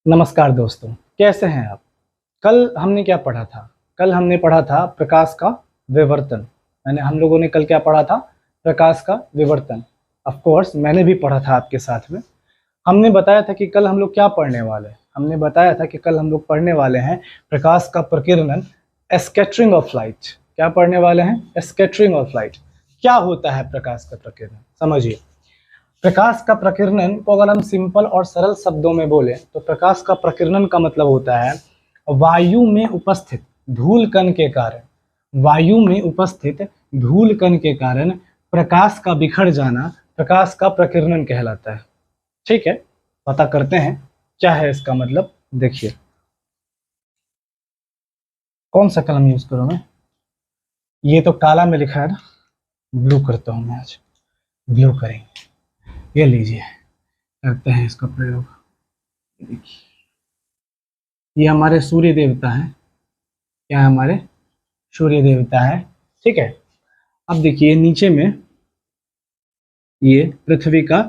नमस्कार दोस्तों, कैसे हैं आप। कल हमने क्या पढ़ा था? कल हमने पढ़ा था प्रकाश का विवर्तन। यानी हम लोगों ने कल क्या पढ़ा था? प्रकाश का विवर्तन। ऑफ कोर्स मैंने भी पढ़ा था आपके साथ में। हमने बताया था कि कल हम लोग क्या पढ़ने वाले हैं। हमने बताया था कि कल हम लोग पढ़ने वाले हैं प्रकाश का प्रकीर्णन, स्कैटरिंग ऑफ लाइट। क्या पढ़ने वाले हैं? Scattering of light. क्या होता है प्रकाश का प्रकीर्णन? समझिए, प्रकाश का प्रकीर्णन को अगर हम सिंपल और सरल शब्दों में बोले तो प्रकाश का प्रकीर्णन का मतलब होता है वायु में उपस्थित धूल कण के कारण, वायु में उपस्थित धूल कण के कारण प्रकाश का बिखर जाना प्रकाश का प्रकीर्णन कहलाता है। ठीक है, पता करते हैं क्या है इसका मतलब। देखिए, कौन सा कलम यूज करूं मैं? ये तो काला में लिखा है ना, ब्लू करता हूं मैं। आज ब्लू करेंगे। ये लीजिए, करते हैं इसका प्रयोग। देखिए, ये हमारे सूर्य देवता हैं। क्या हमारे सूर्य देवता है? ठीक है। अब देखिए, नीचे में ये पृथ्वी का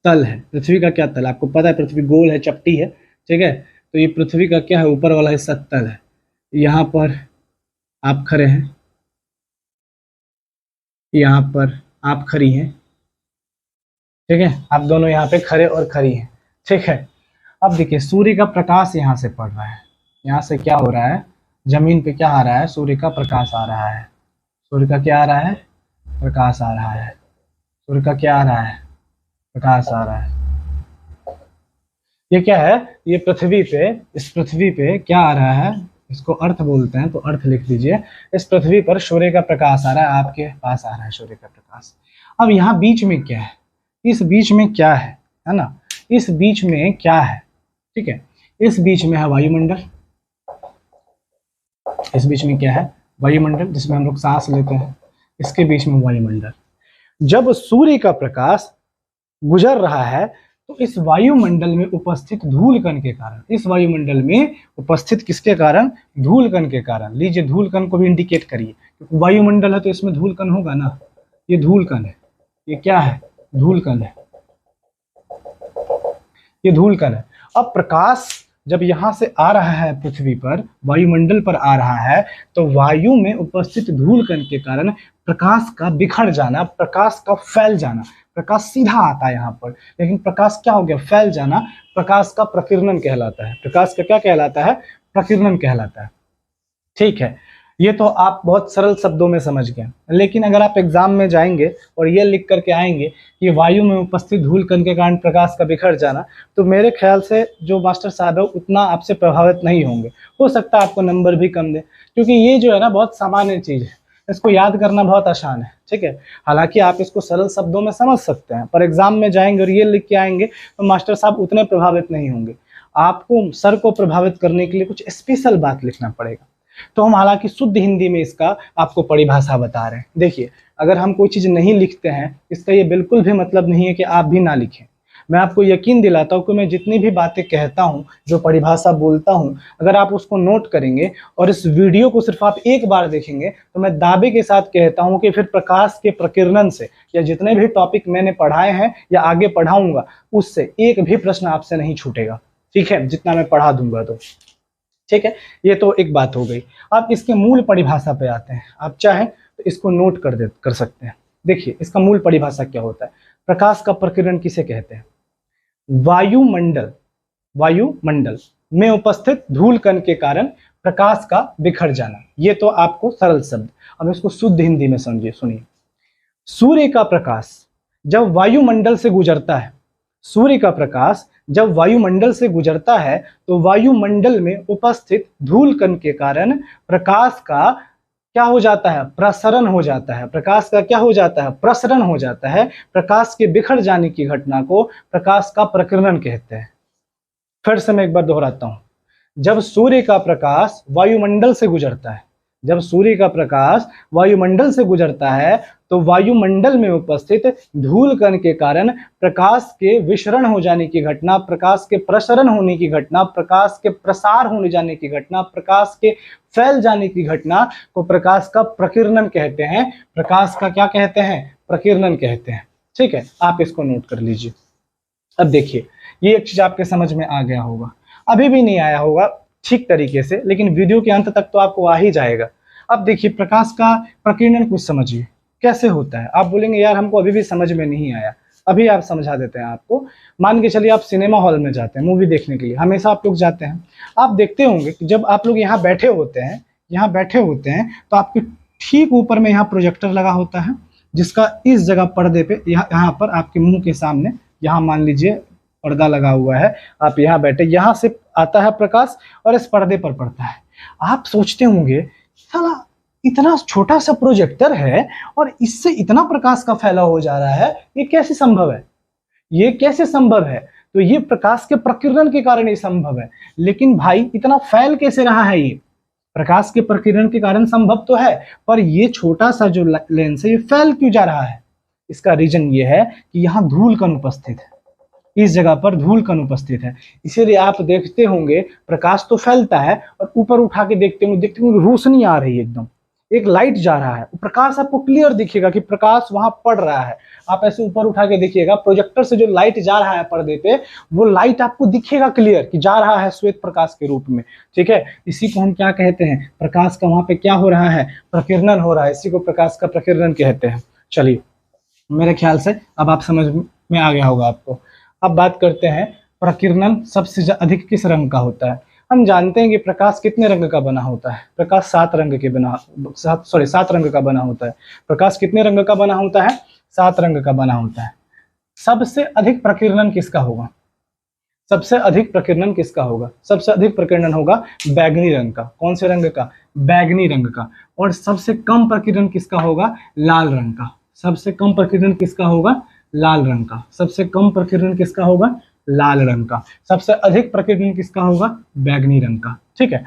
तल है। पृथ्वी का क्या तल? आपको पता है पृथ्वी गोल है, चपटी है। ठीक है, तो ये पृथ्वी का क्या है? ऊपर वाला हिस्सा तल है। यहाँ पर आप खड़े हैं, यहाँ पर आप खड़ी हैं। ठीक है, आप दोनों यहाँ पे खड़े और खड़ी हैं। ठीक है, अब देखिए सूर्य का प्रकाश यहाँ से पड़ रहा है। यहाँ से क्या हो रहा है? जमीन पे क्या आ रहा है? सूर्य का प्रकाश आ रहा है। सूर्य का क्या आ रहा है? प्रकाश आ रहा है। सूर्य का क्या आ रहा है? प्रकाश आ रहा है। ये क्या है? ये पृथ्वी पे, इस पृथ्वी पे क्या आ रहा है? इसको अर्थ बोलते हैं, तो अर्थ लिख दीजिए। इस पृथ्वी पर सूर्य का प्रकाश आ रहा है, आपके पास आ रहा है सूर्य का प्रकाश। अब यहाँ बीच में क्या है? इस बीच में क्या है ना? इस बीच में क्या है? ठीक है, इस बीच में है वायुमंडल। इस बीच में क्या है? वायुमंडल, जिसमें हम लोग सांस लेते हैं। इसके बीच में वायुमंडल। जब सूर्य का प्रकाश गुजर रहा है तो इस वायुमंडल में उपस्थित धूल कण के कारण, इस वायुमंडल में उपस्थित किसके कारण? धूल कण के कारण। लीजिए, धूल कण को भी इंडिकेट करिए, क्योंकि वायुमंडल है तो इसमें धूल कण होगा ना। ये धूल कण है। ये क्या है? धूल कण है। ये धूल कण है। अब प्रकाश जब यहां से आ रहा है पृथ्वी पर, वायुमंडल पर आ रहा है, तो वायु में उपस्थित धूल कण के कारण प्रकाश का बिखर जाना, प्रकाश का फैल जाना। प्रकाश सीधा आता है यहाँ पर, लेकिन प्रकाश क्या हो गया? फैल जाना। प्रकाश का प्रकीर्णन कहलाता है। प्रकाश का क्या कहलाता है? प्रकीर्णन कहलाता है। ठीक है, ये तो आप बहुत सरल शब्दों में समझ गए। लेकिन अगर आप एग्जाम में जाएंगे और ये लिख करके आएंगे कि वायु में उपस्थित धूल कण के कारण प्रकाश का बिखर जाना, तो मेरे ख्याल से जो मास्टर साहब है उतना आपसे प्रभावित नहीं होंगे। हो सकता है आपको नंबर भी कम दे, क्योंकि ये जो है ना बहुत सामान्य चीज है, इसको याद करना बहुत आसान है। ठीक है, हालांकि आप इसको सरल शब्दों में समझ सकते हैं, पर एग्जाम में जाएंगे और ये लिख के आएंगे तो मास्टर साहब उतने प्रभावित नहीं होंगे। आपको सर को प्रभावित करने के लिए कुछ स्पेशल बात लिखना पड़ेगा। तो हम हालांकि शुद्ध हिंदी में इसका आपको परिभाषा बता रहे हैं। देखिए, अगर हम कोई चीज़ नहीं लिखते हैं, इसका ये बिल्कुल भी मतलब नहीं है कि आप भी ना लिखें। मैं आपको यकीन दिलाता हूँ कि मैं जितनी भी बातें कहता हूँ, जो परिभाषा बोलता हूँ, अगर आप उसको नोट करेंगे और इस वीडियो को सिर्फ आप एक बार देखेंगे, तो मैं दावे के साथ कहता हूँ कि फिर प्रकाश के प्रकीर्णन से या जितने भी टॉपिक मैंने पढ़ाए हैं या आगे पढ़ाऊंगा, उससे एक भी प्रश्न आपसे नहीं छूटेगा। ठीक है, जितना मैं पढ़ा दूंगा तो। ठीक है, ये तो एक बात हो गई। अब इसके मूल परिभाषा पे आते हैं। आप चाहें तो इसको नोट कर सकते हैं। देखिए, इसका मूल परिभाषा क्या होता है? प्रकाश का प्रकीर्णन किसे कहते हैं? वायुमंडल में उपस्थित धूल कण के कारण प्रकाश का बिखर जाना। ये तो आपको सरल शब्द। अब इसको शुद्ध हिंदी में समझिए, सुनिए। सूर्य का प्रकाश जब वायुमंडल से गुजरता है, सूर्य का प्रकाश जब वायुमंडल से गुजरता है, तो वायुमंडल में उपस्थित धूल कण के कारण प्रकाश का क्या हो जाता है? प्रसरण हो जाता है। प्रकाश का क्या हो जाता है? प्रसरण हो जाता है। प्रकाश के बिखर जाने की घटना को प्रकाश का प्रकीर्णन कहते हैं। फिर से मैं एक बार दोहराता हूं। जब सूर्य का प्रकाश वायुमंडल से गुजरता है, जब सूर्य का प्रकाश वायुमंडल से गुजरता है, तो वायुमंडल में उपस्थित धूल कण के कारण प्रकाश के विसरण हो जाने की घटना, प्रकाश के प्रसरण होने की घटना, प्रकाश के प्रसार होने जाने की घटना, प्रकाश के फैल जाने की घटना को प्रकाश का प्रकीर्णन कहते हैं। प्रकाश का क्या कहते हैं? प्रकीर्णन कहते हैं। ठीक है, आप इसको नोट कर लीजिए। अब देखिए, ये एक चीज आपके समझ में आ गया होगा। अभी भी नहीं आया होगा ठीक तरीके से, लेकिन वीडियो के अंत तक तो आपको आ ही जाएगा। अब देखिए प्रकाश का प्रकीर्णन कुछ समझिए कैसे होता है। आप बोलेंगे यार हमको अभी भी समझ में नहीं आया, अभी आप समझा देते हैं आपको। मान के चलिए आप सिनेमा हॉल में जाते हैं मूवी देखने के लिए, हमेशा आप लोग जाते हैं। आप देखते होंगे कि जब आप लोग यहाँ बैठे होते हैं, तो आपके ठीक ऊपर में यहाँ प्रोजेक्टर लगा होता है, जिसका इस जगह पर्दे पे यहाँ पर आपके मुंह के सामने, यहाँ मान लीजिए पर्दा लगा हुआ है, आप यहाँ बैठे, यहाँ से आता है प्रकाश और इस पर्दे पर पड़ता है। आप सोचते होंगे साला इतना छोटा सा प्रोजेक्टर है और इससे इतना प्रकाश का फैलाव हो जा रहा है, ये कैसे संभव है, ये कैसे संभव है? तो ये प्रकाश के प्रकीर्णन के कारण ये संभव है। लेकिन भाई इतना फैल कैसे रहा है? ये प्रकाश के प्रकीर्णन के कारण संभव तो है, पर ये छोटा सा जो लेंस है ये फैल क्यों जा रहा है? इसका रीजन ये है कि यहाँ धूल कण उपस्थित है, इस जगह पर धूल कण उपस्थित है। इसीलिए आप देखते होंगे प्रकाश तो फैलता है और ऊपर उठा के देखते होंगे रोशनी आ रही है, एकदम एक लाइट जा रहा है, प्रकाश आपको क्लियर दिखेगा कि प्रकाश वहां पड़ रहा है। आप ऐसे ऊपर उठा के देखिएगा, प्रोजेक्टर से जो लाइट जा रहा है पर्दे पे, वो लाइट आपको दिखेगा क्लियर कि जा रहा है श्वेत प्रकाश के रूप में। ठीक है, इसी को हम क्या कहते हैं? प्रकाश का वहां पे क्या हो रहा है? प्रकीर्णन हो रहा है, इसी को प्रकाश का प्रकीर्णन कहते हैं। चलिए, मेरे ख्याल से अब आप समझ में आ गया होगा आपको। अब बात करते हैं प्रकीर्णन सबसे अधिक किस रंग का होता है। हम जानते हैं कि प्रकाश कितने रंग का बना होता है? प्रकाश 7 रंग के बना 7 रंग का बना होता है। प्रकाश कितने रंग का बना होता है? 7 रंग का बना होता है। सबसे अधिक प्रकीर्णन किसका होगा? सबसे अधिक प्रकीर्णन किसका होगा? सबसे अधिक प्रकीर्णन होगा बैगनी रंग का। कौन से रंग का? बैगनी रंग का। और सबसे कम प्रकीर्णन किसका होगा? लाल रंग का। सबसे कम प्रकीर्णन किसका होगा? लाल रंग का। सबसे कम प्रकीर्णन किसका होगा? लाल रंग का। सबसे अधिक प्रकीर्णन किसका होगा? बैगनी रंग का। ठीक है,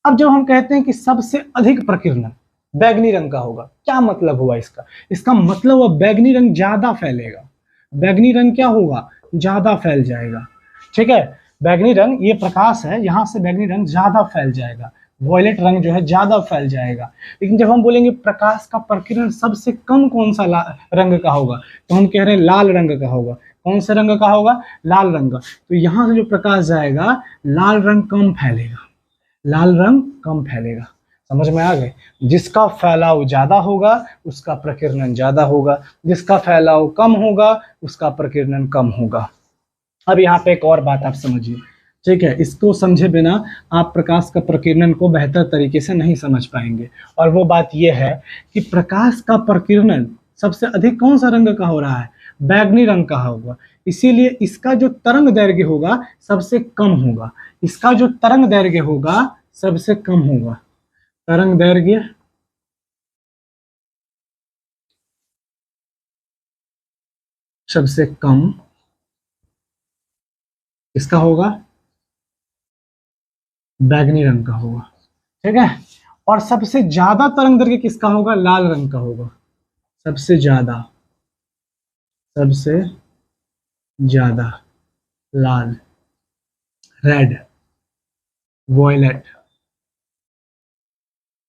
अब जब हम कहते हैं कि सबसे अधिक प्रकीर्णन बैगनी रंग का होगा, क्या मतलब हुआ इसका? इसका मतलब हुआ बैगनी रंग ज्यादा फैलेगा। बैगनी रंग क्या होगा? ज्यादा फैल जाएगा। ठीक है, बैगनी रंग ये प्रकाश है, यहां से बैगनी रंग ज्यादा फैल जाएगा, वॉयलेट रंग जो है ज्यादा फैल जाएगा। लेकिन जब हम बोलेंगे प्रकाश का प्रकीर्णन सबसे कम कौन सा रंग का होगा, तो हम कह रहे हैं लाल रंग का होगा। कौन से रंग का होगा? लाल रंग का। तो यहां से जो प्रकाश जाएगा, लाल रंग कम फैलेगा, लाल रंग कम फैलेगा। समझ में आ गए? जिसका फैलाव ज्यादा होगा उसका प्रकीर्णन ज्यादा होगा, जिसका फैलाव कम होगा उसका प्रकीर्णन कम होगा। अब यहाँ पे एक और बात आप समझिए। ठीक है, इसको समझे बिना आप प्रकाश का प्रकीर्णन को बेहतर तरीके से नहीं समझ पाएंगे। और वो बात यह है कि प्रकाश का प्रकीर्णन सबसे अधिक कौन सा रंग का हो रहा है? बैगनी रंग का होगा। इसीलिए इसका जो तरंग दैर्घ्य होगा सबसे कम होगा। इसका जो तरंग दैर्घ्य होगा सबसे कम होगा। तरंग दैर्घ्य सबसे कम इसका होगा, बैगनी रंग का होगा। ठीक है, और सबसे ज्यादा तरंग दैर्घ्य किसका होगा? लाल रंग का होगा। सबसे ज्यादा, सबसे ज्यादा लाल, रेड, वॉयलेट।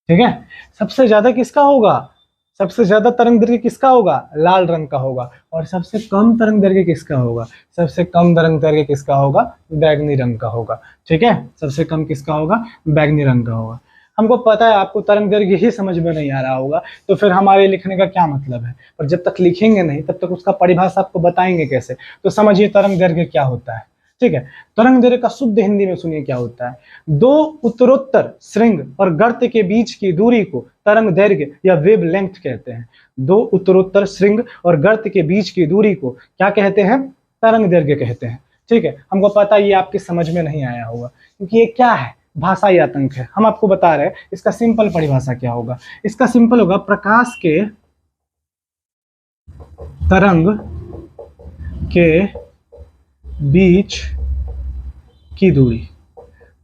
ठीक है, सबसे ज्यादा किसका होगा? सबसे ज्यादा तरंग दैर्घ्य किसका होगा? लाल रंग का होगा। और सबसे कम तरंग दैर्घ्य किसका होगा? सबसे कम तरंग दैर्घ्य किसका होगा? बैगनी रंग का होगा। ठीक है, सबसे कम किसका होगा? बैगनी रंग का होगा। हमको पता है आपको तरंग दैर्घ्य ही समझ में नहीं आ रहा होगा, तो फिर हमारे लिखने का क्या मतलब है? और जब तक लिखेंगे नहीं तब तक उसका परिभाषा आपको बताएंगे कैसे? तो समझिए तरंग दैर्घ्य क्या होता है। ठीक है, तरंग दैर्घ्य का शुद्ध हिंदी में सुनिए क्या होता है। दो उत्तरोत्तर श्रृंग और गर्त के बीच की दूरी को तरंग दैर्घ्य या वेव लेंथ कहते हैं। दो उत्तरोत्तर श्रृंग और गर्त के बीच की दूरी को क्या कहते हैं? तरंग दैर्घ्य कहते हैं। ठीक है, हमको पता ये आपके समझ में नहीं आया होगा, क्योंकि ये क्या है? भाषाई आतंक है। हम आपको बता रहे हैं इसका सिंपल परिभाषा क्या होगा। इसका सिंपल होगा प्रकाश के तरंग के बीच की दूरी,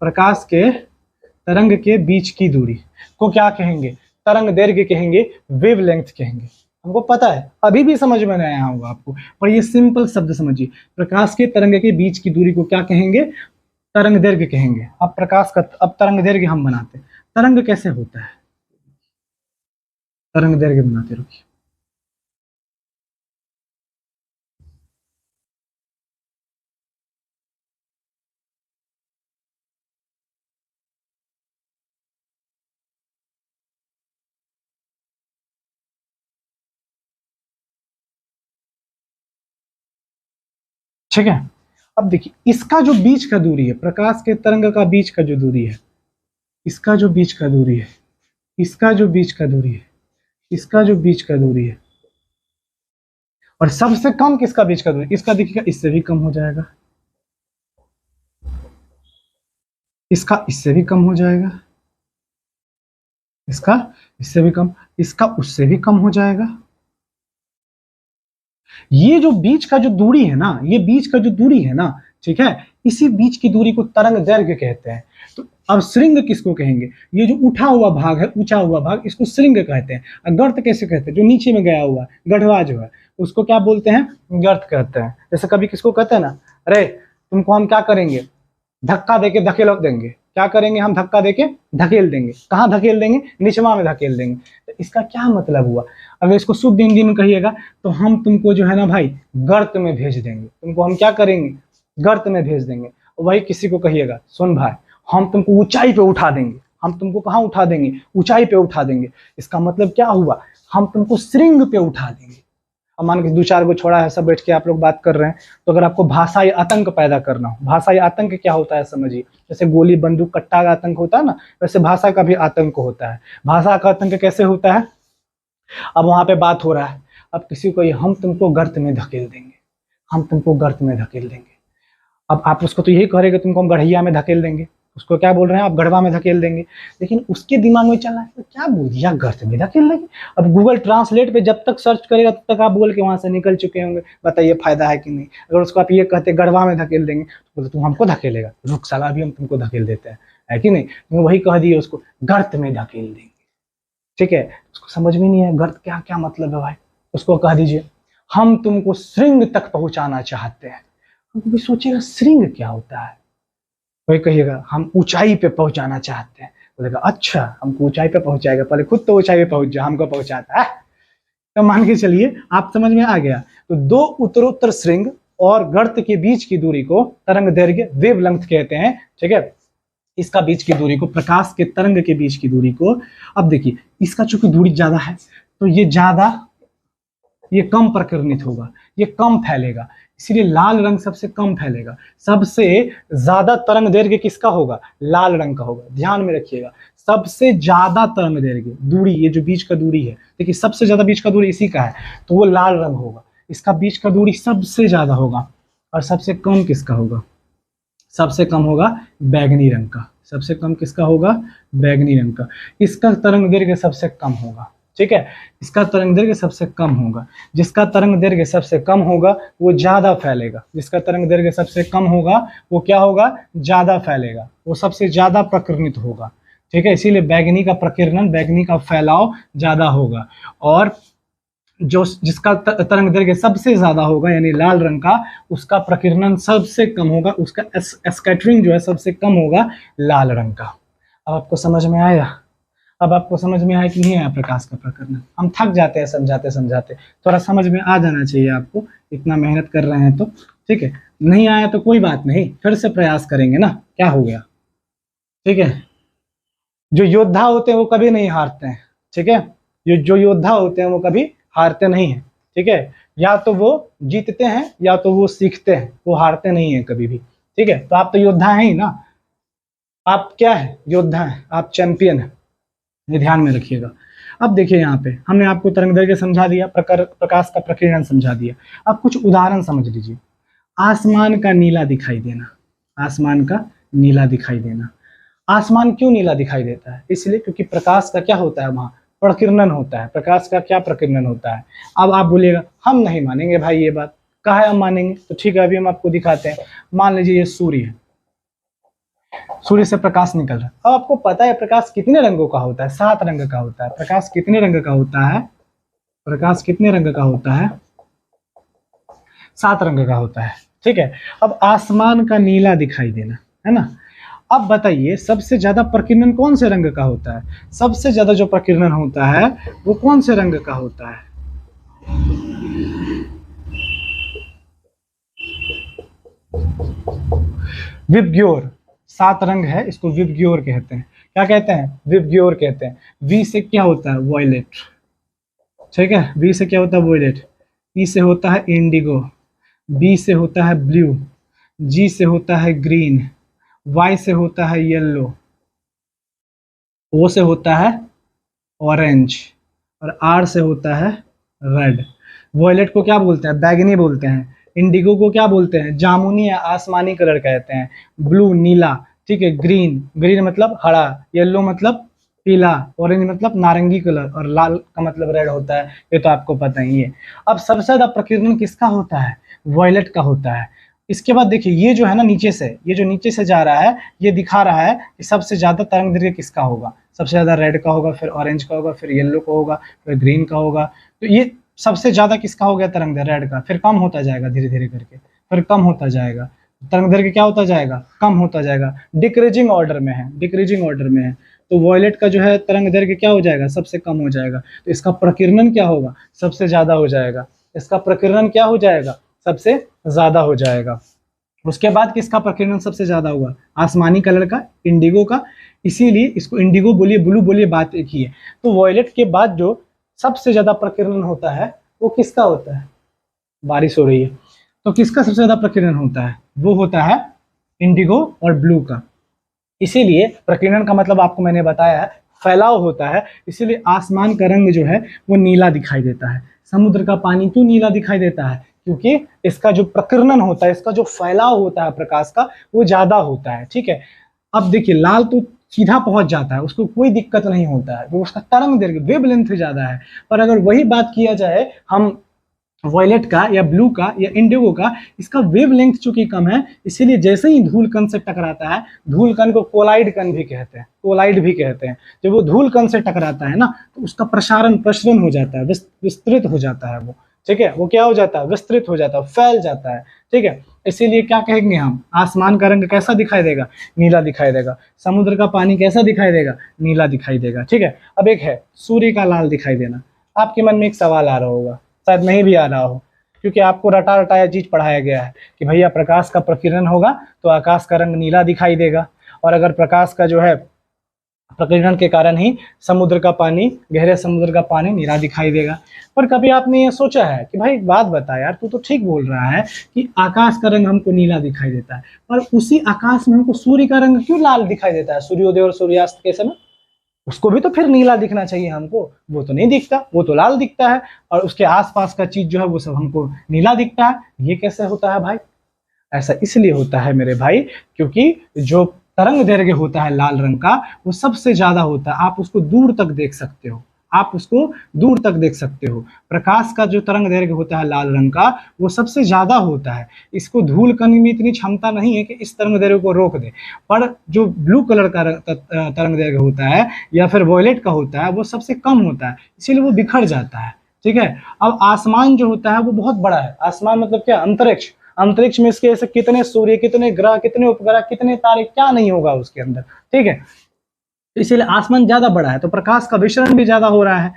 प्रकाश के तरंग के बीच की दूरी को क्या कहेंगे? तरंग दैर्घ्य कहेंगे, वेवलेंथ कहेंगे। हमको पता है, अभी भी समझ में नहीं आया होगा आपको, पर ये सिंपल शब्द समझिए। प्रकाश के तरंग के बीच की दूरी को क्या कहेंगे? तरंग दैर्घ्य कहेंगे। अब प्रकाश का अब तरंग दैर्घ्य हम बनाते हैं। तरंग कैसे होता है? तरंग दैर्घ्य बनाते रुकिए। ठीक है। अब देखिए इसका जो बीच का दूरी है, प्रकाश के तरंग का बीच का जो दूरी है, इसका जो बीच का दूरी है, इसका जो बीच का दूरी है, इसका जो बीच का दूरी है, और सबसे कम किसका बीच का दूरी, इसका देखिएगा इससे भी कम हो जाएगा, इसका इससे भी कम हो जाएगा, इसका इससे भी कम, इसका उससे भी कम हो जाएगा। ये जो बीच का जो दूरी है ना, ये बीच का जो दूरी है ना, ठीक है, इसी बीच की दूरी को तरंग दैर्घ्य कहते हैं। तो अब श्रृंग किसको कहेंगे, ये जो उठा हुआ भाग है, ऊंचा हुआ भाग, इसको श्रृंग कहते हैं। और गर्त कैसे कहते हैं, जो नीचे में गया हुआ गढ़वा जो है उसको क्या बोलते हैं, गर्त कहते हैं। जैसे कभी किसको कहते हैं ना, अरे तुमको हम क्या करेंगे, धक्का देके धकेल देंगे, क्या करेंगे हम, धक्का देके धकेल देंगे। कहाँ धकेल देंगे, निचवा में धकेल देंगे। तो इसका क्या मतलब हुआ, अगर इसको शुद्ध हिंदी में कहिएगा तो हम तुमको जो है ना भाई गर्त में भेज देंगे, तुमको हम क्या करेंगे, गर्त में भेज देंगे। वही किसी को कहिएगा, सुन भाई हम तुमको ऊंचाई पे उठा देंगे, हम तुमको कहाँ उठा देंगे, ऊंचाई पे उठा देंगे। इसका मतलब क्या हुआ, हम तुमको श्रृंग पे उठा देंगे। अब मान के दो चार को छोड़ा है, सब बैठ के आप लोग बात कर रहे हैं, तो अगर आपको भाषाई आतंक पैदा करना हो, भाषाई आतंक क्या होता है समझिए, जैसे गोली बंदूक कट्टा का आतंक होता है ना, वैसे भाषा का भी आतंक होता है। भाषा का आतंक कैसे होता है, अब वहां पे बात हो रहा है, अब किसी को हम तुमको गर्त में धकेल देंगे, हम तुमको गर्त में धकेल देंगे। अब आप उसको तो यही कहेंगे तुमको हम गढ़िया में धकेल देंगे, उसको क्या बोल रहे हैं आप, गढ़वा में धकेल देंगे। लेकिन उसके दिमाग में चल रहा है तो क्या बोल दिया, गर्त में धकेल देंगे। अब गूगल ट्रांसलेट पे जब तक सर्च करेगा तब तक आप बोल के वहां से निकल चुके होंगे, बताइए फायदा है कि नहीं। अगर उसको आप ये कहते गढ़वा में धकेल देंगे तो बोले तुम हमको धकेलेगा, रुक साला अभी हम तुमको धकेल देते हैं, है कि नहीं। तो वही कह दिए उसको गर्त में धकेल देंगे, ठीक है। उसको समझ में नहीं है गर्त क्या क्या मतलब है भाई, उसको कह दीजिए हम तुमको श्रृंग तक पहुंचाना चाहते हैं। हम भी सोचेगा श्रृंग क्या होता है, वही कहिएगा हम ऊंचाई पे पहुंचाना चाहते हैं, बोलेगा अच्छा हमको ऊंचाई पे पहुंचाएगा, पहले खुद तो ऊंचाई पे पहुंच जा, हमको पहुंचाता है। तो मान के चलिए आप समझ में आ गया। तो दो उत्तरोत्तर श्रृंग और गर्त के बीच की दूरी को तरंग दैर्घ्य वेवलेंथ कहते हैं, ठीक है। इसका बीच की दूरी को, प्रकाश के तरंग के बीच की दूरी को, अब देखिए इसका चूंकि दूरी ज्यादा है तो ये ज्यादा, ये कम प्रकीर्णित होगा, ये कम फैलेगा, इसीलिए लाल रंग सबसे कम फैलेगा। सबसे ज्यादा तरंग दैर्घ्य किसका होगा, लाल रंग का होगा, ध्यान में रखिएगा। सबसे ज्यादा तरंग दैर्घ्य दूरी, ये जो बीच का दूरी है, देखिए सबसे ज्यादा बीच का दूरी इसी का है, तो वो लाल रंग होगा। इसका बीच का दूरी सबसे ज्यादा होगा, और सबसे कम किसका होगा, सबसे कम होगा बैगनी रंग का। सबसे कम किसका होगा, बैगनी रंग का। इसका तरंग दैर्घ्य सबसे कम होगा, ठीक है, इसका तरंग दैर्घ्य सबसे कम होगा। जिसका तरंग दैर्घ्य सबसे कम होगा वो ज्यादा फैलेगा, जिसका तरंग दैर्घ्य सबसे कम होगा वो क्या होगा, ज्यादा फैलेगा, वो सबसे ज्यादा प्रकीर्णित होगा, ठीक है। इसीलिए बैगनी का प्रकीर्णन, बैगनी का फैलाव ज्यादा होगा। और जो जिसका तरंग दैर्घ्य सबसे ज्यादा होगा यानी लाल रंग का, उसका प्रकीर्णन सबसे कम होगा, उसका स्कैटरिंग जो है सबसे कम होगा लाल रंग का। अब आपको समझ में आया, अब आपको समझ में आया कि नहीं आया प्रकाश का प्रकरण। हम थक जाते हैं समझाते समझाते, थोड़ा समझ में आ जाना चाहिए आपको, इतना मेहनत कर रहे हैं तो, ठीक है। नहीं आया तो कोई बात नहीं, फिर से प्रयास करेंगे ना, क्या हो गया, ठीक है। जो योद्धा होते हैं वो कभी नहीं हारते हैं, ठीक है। जो योद्धा होते हैं वो कभी हारते नहीं हैं, ठीक है। या तो वो जीतते हैं या तो वो सीखते हैं, वो हारते नहीं है कभी भी, ठीक है। तो आप तो योद्धा हैं ही ना, आप क्या है, योद्धा हैं, आप चैंपियन हैं, ये ध्यान में रखिएगा। अब देखिए यहाँ पे हमने आपको तरंग दैर्घ्य समझा दिया, प्रकाश का प्रकीर्णन समझा दिया। अब कुछ उदाहरण समझ लीजिए। आसमान का नीला दिखाई देना, आसमान का नीला दिखाई देना। आसमान क्यों नीला दिखाई देता है, इसलिए क्योंकि प्रकाश का क्या होता है, वहां प्रकीर्णन होता है। प्रकाश का क्या प्रकीर्णन होता है। अब आप बोलिएगा हम नहीं मानेंगे भाई ये बात, कहा है हम मानेंगे, तो ठीक है अभी हम आपको दिखाते हैं। मान लीजिए ये सूर्य है, सूर्य से प्रकाश निकल रहा है। अब आपको पता है प्रकाश कितने रंगों का होता है, 7 रंग का होता है। प्रकाश कितने रंग का होता है, प्रकाश कितने रंग का होता है, 7 रंग का होता है, ठीक है। अब आसमान का नीला दिखाई देना है ना। अब बताइए सबसे ज्यादा प्रकीर्णन कौन से रंग का होता है, सबसे ज्यादा जो प्रकीर्णन होता है वो कौन से रंग का होता है, विबग्योर। 7 रंग है, इसको विबग्योर कहते हैं। क्या कहते हैं, विबग्योर कहते हैं। वी से क्या होता है, वॉयलेट, ठीक है। वी से क्या होता है, वॉयलेट। ई से होता है इंडिगो, बी से होता है ब्लू, जी से होता है ग्रीन, वाई से होता है येलो, ओ से होता है ऑरेंज और आर से होता है रेड। वॉयलेट को क्या बोलते हैं? बैगनी बोलते हैं। इंडिगो को क्या बोलते हैं? जामुनी या आसमानी कलर कहते हैं। ब्लू नीला, ठीक है। ग्रीन, ग्रीन मतलब हरा। येलो मतलब पीला। ऑरेंज मतलब नारंगी कलर। और लाल का मतलब रेड होता है। ये तो आपको पता ही है। अब सबसे ज्यादा प्रकीर्णन किसका होता है? वॉयलेट का होता है। इसके बाद देखिए, ये जो है ना नीचे से, ये जो नीचे से जा रहा है, ये दिखा रहा है कि सबसे ज्यादा तरंग दैर्घ्य किसका होगा। सबसे ज्यादा रेड का होगा, फिर ऑरेंज का होगा, फिर येलो का होगा, फिर ग्रीन का होगा। तो ये सबसे ज्यादा किसका हो गया तरंग दैर्घ्य? रेड का। फिर कम होता जाएगा धीरे धीरे करके, फिर कम होता जाएगा। तरंग दैर्घ्य क्या होता जाएगा? कम होता जाएगा। डिक्रीजिंग ऑर्डर में है, डिक्रीजिंग ऑर्डर में है। तो वॉयलेट का जो है तरंग दैर्घ्य क्या हो जाएगा? सबसे कम हो जाएगा। तो इसका प्रकीर्णन क्या होगा? सबसे ज्यादा हो जाएगा। इसका प्रकीर्णन क्या हो जाएगा? सबसे ज्यादा हो जाएगा। उसके बाद किसका प्रकीर्णन सबसे ज्यादा हुआ? आसमानी कलर का, इंडिगो का। इसीलिए इसको इंडिगो बोलिए, ब्लू बोलिए, बात एक ही है। तो वॉयलेट के बाद जो सबसे ज्यादा प्रकीर्णन होता है वो किसका होता है? बारिश हो रही है, तो किसका सबसे ज्यादा प्रकीर्णन होता है? वो होता है इंडिगो और ब्लू का। इसीलिए प्रकीर्णन का मतलब आपको मैंने बताया है, फैलाव होता है। इसीलिए आसमान का रंग जो है वो नीला दिखाई देता है। समुद्र का पानी क्यों नीला दिखाई देता है? क्योंकि इसका जो प्रकीर्णन होता है, इसका जो फैलाव होता है प्रकाश का, वो ज्यादा होता है। ठीक है। अब देखिए, लाल तो सीधा पहुंच जाता है, उसको कोई दिक्कत नहीं होता है, वो उसका तरंग दैर्घ्य वेवलेंथ ज्यादा है। पर अगर वही बात किया जाए हम वॉयलेट का या ब्लू का या इंडिगो का, इसका वेवलेंथ चूंकि कम है, इसीलिए जैसे ही धूल कण से टकराता है, धूल कण को कोलाइड कण भी कहते हैं, कोलाइड भी कहते हैं। जब वो धूल कण से टकराता है ना, तो उसका प्रसरण हो जाता है, विस्तृत हो जाता है वो। ठीक है, वो क्या हो जाता है? विस्तृत हो जाता है, फैल जाता है। ठीक है, इसीलिए क्या कहेंगे हम? आसमान का रंग कैसा दिखाई देगा? नीला दिखाई देगा। समुद्र का पानी कैसा दिखाई देगा? नीला दिखाई देगा। ठीक है। अब एक है सूर्य का लाल दिखाई देना। आपके मन में एक सवाल आ रहा होगा, शायद नहीं भी आ रहा हो, क्योंकि आपको रटा रटाया चीज पढ़ाया गया है कि भैया प्रकाश का प्रकीर्णन होगा तो आकाश का रंग नीला दिखाई देगा, और अगर प्रकाश का जो है प्रकीर्णन के कारण ही समुद्र का पानी, गहरे समुद्र का पानी नीला दिखाई देगा। पर कभी आपने ये सोचा है कि भाई एक बात बता यार, तू तो ठीक बोल रहा है कि आकाश का रंग हमको नीला दिखाई देता है, पर उसी आकाश में हमको सूर्य का रंग क्यों लाल दिखाई देता है? सूर्योदय और सूर्यास्त के समय उसको भी तो फिर नीला दिखना चाहिए हमको, वो तो नहीं दिखता, वो तो लाल दिखता है। और उसके आसपास का चीज जो है वो सब हमको नीला दिखता है। ये कैसे होता है भाई? ऐसा इसलिए होता है मेरे भाई, क्योंकि जो तरंग दैर्घ्य होता है लाल रंग का, वो सबसे ज्यादा होता है। आप उसको दूर तक देख सकते हो, आप उसको दूर तक देख सकते हो। प्रकाश का जो तरंग दैर्घ्य होता है लाल रंग का, वो सबसे ज्यादा होता है। इसको धूल कण में इतनी क्षमता नहीं है कि इस तरंग दैर्घ्य को रोक दे। पर जो ब्लू कलर का तरंग दैर्घ्य होता है या फिर वॉयलेट का होता है, वो सबसे कम होता है, इसीलिए वो बिखर जाता है। ठीक है। अब आसमान जो होता है वो बहुत बड़ा है। आसमान मतलब क्या? अंतरिक्ष। अंतरिक्ष में इसके ऐसे कितने सूर्य, कितने ग्रह, कितने उपग्रह, कितने तारे, क्या नहीं होगा उसके अंदर। ठीक है। इसीलिए आसमान ज्यादा बड़ा है, तो प्रकाश का विसरण भी ज्यादा हो रहा है।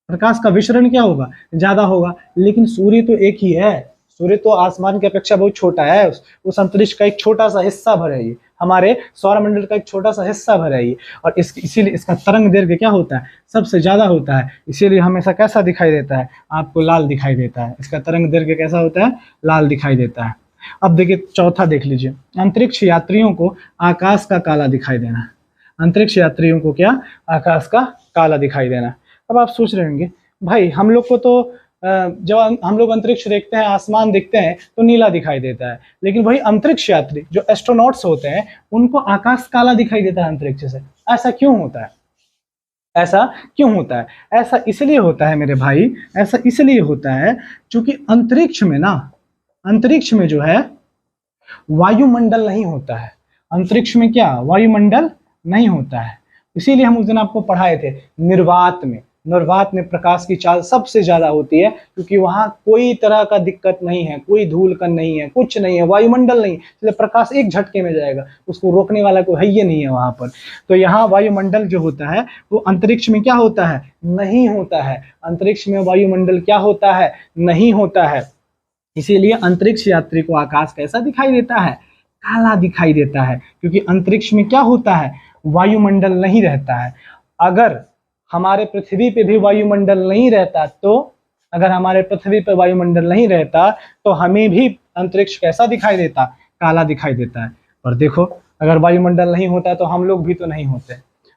प्रकाश का विसरण क्या होगा? ज्यादा होगा। लेकिन सूर्य तो एक ही है, सूर्य तो आसमान की अपेक्षा बहुत छोटा है। उस अंतरिक्ष का एक छोटा सा हिस्सा भर है ये, हमारे सौरमंडल का एक छोटा सा हिस्सा भर है ये। और इसीलिए इसका तरंग दैर्घ्य क्या होता है? सबसे ज्यादा होता है। इसीलिए हमेशा कैसा दिखाई देता है? आपको लाल दिखाई देता है। इसका तरंग दैर्घ्य कैसा होता है? लाल दिखाई देता है। अब देखिए चौथा देख लीजिए, अंतरिक्ष यात्रियों को आकाश का काला दिखाई देना। अंतरिक्ष यात्रियों को क्या? आकाश का काला दिखाई देना। अब आप सोच रहे होंगे भाई, हम लोग को तो जब हम लोग अंतरिक्ष देखते हैं, आसमान देखते हैं, तो नीला दिखाई देता है, लेकिन वही अंतरिक्ष यात्री जो एस्ट्रोनॉट्स होते हैं, उनको आकाश काला दिखाई देता है अंतरिक्ष से। ऐसा क्यों होता है? ऐसा क्यों होता है? ऐसा इसलिए होता है मेरे भाई, ऐसा इसलिए होता है क्योंकि अंतरिक्ष में ना, अंतरिक्ष में जो है वायुमंडल नहीं होता है। अंतरिक्ष में क्या? वायुमंडल नहीं होता है। इसीलिए हम उस दिन आपको पढ़ाए थे, निर्वात में, निर्वात में प्रकाश की चाल सबसे ज्यादा होती है, क्योंकि वहां कोई तरह का दिक्कत नहीं है, कोई धूल कण नहीं है, कुछ नहीं है, वायुमंडल नहीं, इसलिए प्रकाश एक झटके में जाएगा, उसको रोकने वाला कोई है ही नहीं है वहां पर। तो यहाँ वायुमंडल जो होता है वो अंतरिक्ष में क्या होता है? नहीं होता है। अंतरिक्ष में वायुमंडल क्या होता है? नहीं होता है। इसीलिए अंतरिक्ष यात्री को आकाश कैसा दिखाई देता है? काला दिखाई देता है, क्योंकि अंतरिक्ष में क्या होता है? वायुमंडल नहीं रहता है। अगर हमारे पृथ्वी पे भी वायुमंडल नहीं रहता तो अगर हमारे पृथ्वी पर वायुमंडल नहीं रहता तो हमें भी अंतरिक्ष कैसा दिखाई देता, काला दिखाई देता है। और देखो अगर वायुमंडल नहीं होता तो हम लोग भी तो नहीं होते,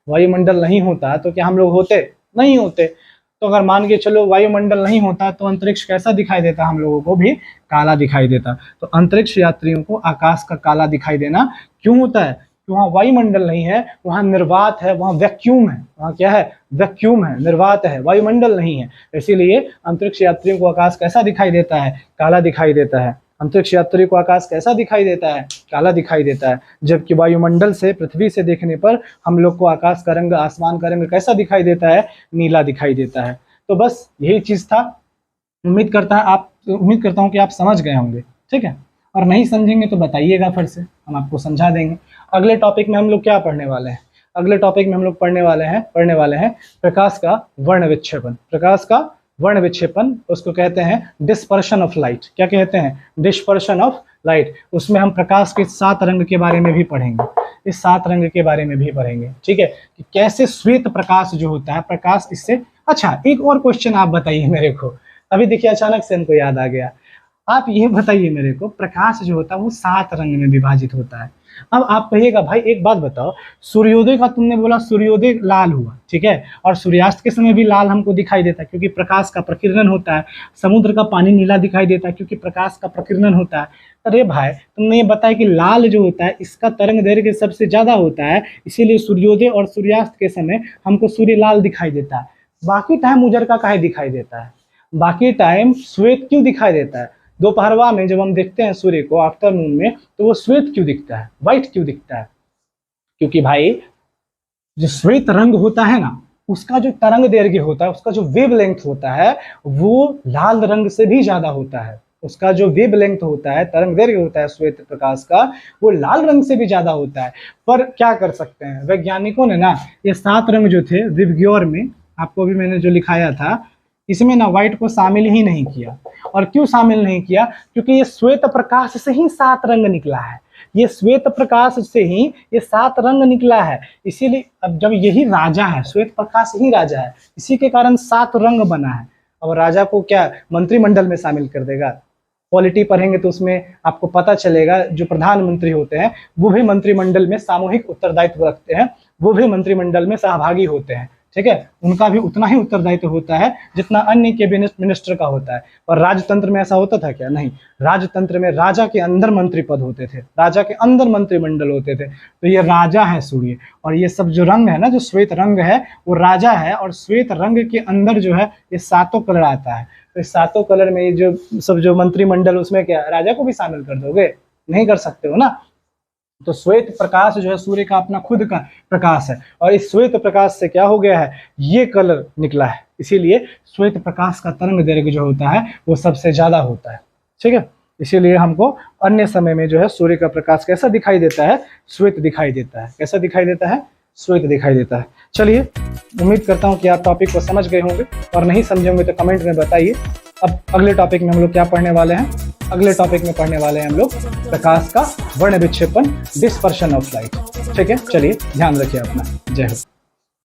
वायुमंडल नहीं होता तो क्या हम लोग होते, नहीं होते। तो अगर मान के चलो वायुमंडल नहीं होता तो अंतरिक्ष कैसा दिखाई देता, हम लोगों को भी काला दिखाई देता। तो अंतरिक्ष यात्रियों को आकाश का काला दिखाई देना क्यों होता है, कि वहाँ वायुमंडल नहीं है, वहाँ निर्वात है, वहाँ वैक्यूम है, वहाँ क्या है, वैक्यूम है, निर्वात है, वायुमंडल नहीं है। इसीलिए अंतरिक्ष यात्रियों को आकाश कैसा दिखाई देता है, काला दिखाई देता है। अंतरिक्ष यात्री को आकाश कैसा दिखाई देता है, काला दिखाई देता है। जबकि वायुमंडल से, पृथ्वी से देखने पर हम लोग को आकाश का रंग, आसमान का रंग कैसा दिखाई देता है, नीला दिखाई देता है। तो बस यही चीज था। उम्मीद करता हूँ कि आप समझ गए होंगे, ठीक है। और नहीं समझेंगे तो बताइएगा, फिर से हम आपको समझा देंगे। अगले टॉपिक में हम लोग क्या पढ़ने वाले हैं, अगले टॉपिक में हम लोग पढ़ने वाले हैं प्रकाश का वर्ण विक्षेपन। प्रकाश का वर्ण विक्षेपन, उसको कहते हैं डिस्पर्शन ऑफ लाइट। क्या कहते हैं, डिस्पर्शन ऑफ लाइट। उसमें हम प्रकाश के 7 रंग के बारे में भी पढ़ेंगे, इस 7 रंग के बारे में भी पढ़ेंगे, ठीक है, कि कैसे श्वेत प्रकाश जो होता है, प्रकाश इससे। अच्छा, एक और क्वेश्चन आप बताइए मेरे को, अभी देखिए अचानक से हमको याद आ गया। आप ये बताइए मेरे को, प्रकाश जो होता है वो 7 रंग में विभाजित होता है। अब आप कहिएगा भाई एक बात बताओ, सूर्योदय का तुमने बोला सूर्योदय लाल हुआ, ठीक है, और सूर्यास्त के समय भी लाल हमको दिखाई देता है क्योंकि प्रकाश का प्रकीर्णन होता है। समुद्र का पानी नीला दिखाई देता है क्योंकि प्रकाश का प्रकीर्णन होता है। अरे भाई तुमने ये बताया कि लाल जो होता है इसका तरंग दैर्घ्य सबसे ज्यादा होता है, इसीलिए सूर्योदय और सूर्यास्त के समय हमको सूर्य लाल दिखाई देता है। बाकी टाइम उजर का दिखाई देता है, बाकी टाइम श्वेत क्यों दिखाई देता है। दोपहरवा में जब हम देखते हैं सूर्य को आफ्टरनून में, तो वो श्वेत क्यों दिखता है, व्हाइट क्यों दिखता है, क्योंकि भाई जो श्वेत रंग होता है ना, उसका जो तरंग दैर्घ्य होता है, उसका जो वेवलेंथ होता है, वो लाल रंग से भी ज्यादा होता है। उसका जो वेवलेंथ होता है, तरंग दैर्घ्य होता है श्वेत प्रकाश का, वो लाल रंग से भी ज्यादा होता है। पर क्या कर सकते हैं वैज्ञानिकों ने ना, ये 7 रंग जो थे विबग्योर में, आपको भी मैंने जो लिखाया था, इसमें ना व्हाइट को शामिल ही नहीं किया। और क्यों शामिल नहीं किया, क्योंकि ये श्वेत प्रकाश से ही 7 रंग निकला है, ये श्वेत प्रकाश से ही ये 7 रंग निकला है। इसीलिए अब जब यही राजा है, श्वेत प्रकाश ही राजा है, इसी के कारण 7 रंग बना है। अब राजा को क्या मंत्रिमंडल में शामिल कर देगा, पॉलिटी पढ़ेंगे तो उसमें आपको पता चलेगा जो प्रधानमंत्री होते हैं वो भी मंत्रिमंडल में सामूहिक उत्तरदायित्व रखते हैं, वो भी मंत्रिमंडल में सहभागी होते हैं, ठीक है। उनका भी उतना ही उत्तरदायित्व होता है जितना अन्य कैबिनेट मिनिस्टर का होता है। और राजतंत्र में ऐसा होता था क्या, नहीं। राजतंत्र में राजा के अंदर मंत्री पद होते थे, राजा के अंदर मंत्रिमंडल होते थे। तो ये राजा है सूर्य, और ये सब जो रंग है ना, जो श्वेत रंग है वो राजा है। और श्वेत रंग के अंदर जो है ये 7 कलर आता है। तो इस 7 कलर में ये जो सब जो मंत्रिमंडल, उसमें क्या राजा को भी शामिल कर दोगे, नहीं कर सकते हो ना। तो श्वेत प्रकाश जो है सूर्य का अपना खुद का प्रकाश है, और इस श्वेत प्रकाश से क्या हो गया है, ये कलर निकला है। इसीलिए श्वेत प्रकाश का तरंग दैर्घ्य जो होता है वो सबसे ज्यादा होता है, ठीक है। इसीलिए हमको अन्य समय में जो है सूर्य का प्रकाश कैसा दिखाई देता है, श्वेत दिखाई देता है। कैसा दिखाई देता है, श्वेत दिखाई देता है। चलिए, उम्मीद करता हूँ कि आप टॉपिक को समझ गए होंगे, और नहीं समझे होंगे तो कमेंट में बताइए। अब अगले टॉपिक में हम लोग क्या पढ़ने वाले हैं, अगले टॉपिक में पढ़ने वाले हैं हम लोग प्रकाश का वर्ण विक्षेपन, डिस्पर्शन ऑफ लाइट, ठीक है। चलिए ध्यान रखिए अपना। जय हो।